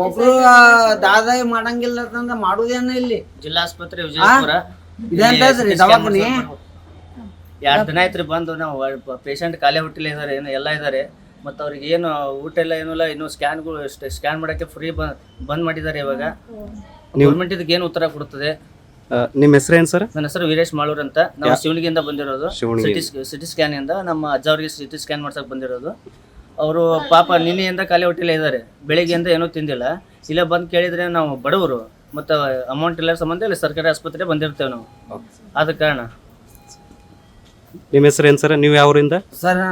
ಒಬ್ರು ದಾದಾಯಿ ಮಾಡಂಗಿಲ್ಲ ಅಂತಂದ್ರೆ ಮಾಡುದೇನ ಇಲ್ಲಿ ಜಿಲ್ಲಾಸ್ಪತ್ರೆ ವಿಜಯಪುರ ಇದಂತದ್ರಿ ದವಾಖಾನಿ 2 ದಿನ ಆಯ್ತ್ರಿ ಬಂದು ನಾವು ಪೇಷಂಟ್ ಖಾಲಿ ಹೊಟ್ಟಿಲ್ಲ ಇದಾರೆ ಎಲ್ಲ ಇದಾರೆ ಮತ್ತು ಅವ್ರಿಗೆ ಏನು ಊಟ ಇಲ್ಲ ಏನೂ ಇಲ್ಲ ಇನ್ನು ಸ್ಕ್ಯಾನ್ ಮಾಡೋಕ್ಕೆ ಫ್ರೀ ಬಂದ್ ಮಾಡಿದ್ದಾರೆ ಇವಾಗ ಗೌರ್ಮೆಂಟ್ ಇದಕ್ಕೆ ಏನು ಉತ್ತರ ಕೊಡ್ತದೆ. ನಿಮ್ಮ ಹೆಸರು ಏನು ಸರ್? ನನ್ನ ಹೆಸರು ವೀರೇಶ್ ಮಾಳೂರ್ ಅಂತ. ನಾವು ಶಿವನಿಗಿಂದ ಬಂದಿರೋದು. ಸಿಟಿ ಸ್ಕ್ಯಾನ್ ಇಂದ ನಮ್ಮ ಅಜ್ಜ ಅವ್ರಿಗೆ ಸಿಟಿ ಸ್ಕ್ಯಾನ್ ಮಾಡ್ಸಕ್ ಬಂದಿರೋದು. ಅವರು ಪಾಪ ನಿನ್ನೆಯಿಂದ ಖಾಲಿ ಹೊಟ್ಟಿಲ್ಲ ಇದ್ದಾರೆ, ಬೆಳಿಗ್ಗೆಯಿಂದ ಏನೂ ತಿಂದಿಲ್ಲ. ಇಲ್ಲ ಬಂದು ಕೇಳಿದ್ರೆ ನಾವು ಬಡವರು ಮತ್ತು ಅಮೌಂಟ್ ಇಲ್ಲ ಸಂಬಂಧ ಇಲ್ಲಿ ಸರ್ಕಾರಿ ಆಸ್ಪತ್ರೆ ಬಂದಿರ್ತೇವೆ ನಾವು. ಆದ ಕಾರಣ. ನಿಮ್ಮ ಹೆಸರು ಏನು ಸರ್? ನೀವು ಯಾವರಿಂದ ಸರ್?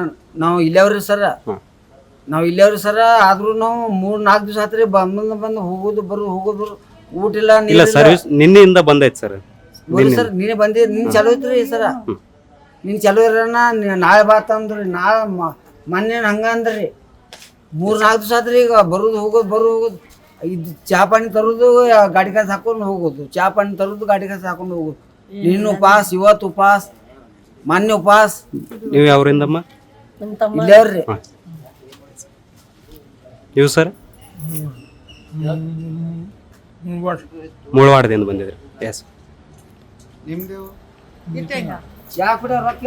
ನಾವು ಇಲ್ಲವ್ರಿ ಸರ್. ನಾವು ಇಲ್ಲವ್ರಿ ಸರ್. ಆದ್ರೂ ನಾವು 3-4 ದಿವಸ ಆತ್ರಿ ಬಂದು ಹೋಗೋದು ಬರೋದು ಊಟ ಇಲ್ಲ. ಇಲ್ಲ ಸರ್ವಿಸ್ ನಿನ್ನೆಯಿಂದ ಬಂದೈತೆ ಸರ್. ಸರ್ ನೀನೇ ಬಂದಿರಿ, ನಿನ್ ಚಲೋ ಐತ್ರಿ ಸರ. ನಿನ್ ಚಲೋ ಇರೋಣ ನಾಳೆ ಬಾತಂದ್ರಿ. ನಾಳೆ ಮೊನ್ನೆ ಹಂಗ ಅಂದ್ರಿ 3-4 ದಿವಸ ಆತ್ರಿ. ಈಗ ಬರೋದು ಹೋಗೋದು ಇದು ಚಾ ಪಾನಿ ತರೋದು ಗಾಡಿ ಕಾಸು ಹಾಕೊಂಡು ಹೋಗೋದು, ಚಾ ಪಾನಿ ತರೋದು ಗಾಡಿ ಕಾಸು ಹಾಕೊಂಡು ಹೋಗೋದು. ನಿನ್ನ ಉಪವಾಸ, ಇವತ್ತು ಉಪವಾಸ, ಮೊನ್ನೆ ಉಪವಾಸ. ನೀವು ಯಾವರಿಂದಮ್ಮ? ಇಲ್ಲವ್ರಿ. ನೀವು ಸರ್? ಮುಳವಾಡದಿಂದ ಬಂದಿದ್ರಿ. ಎಸ್. ಚಾ ಕೂಡ ರೊಕ್ಕ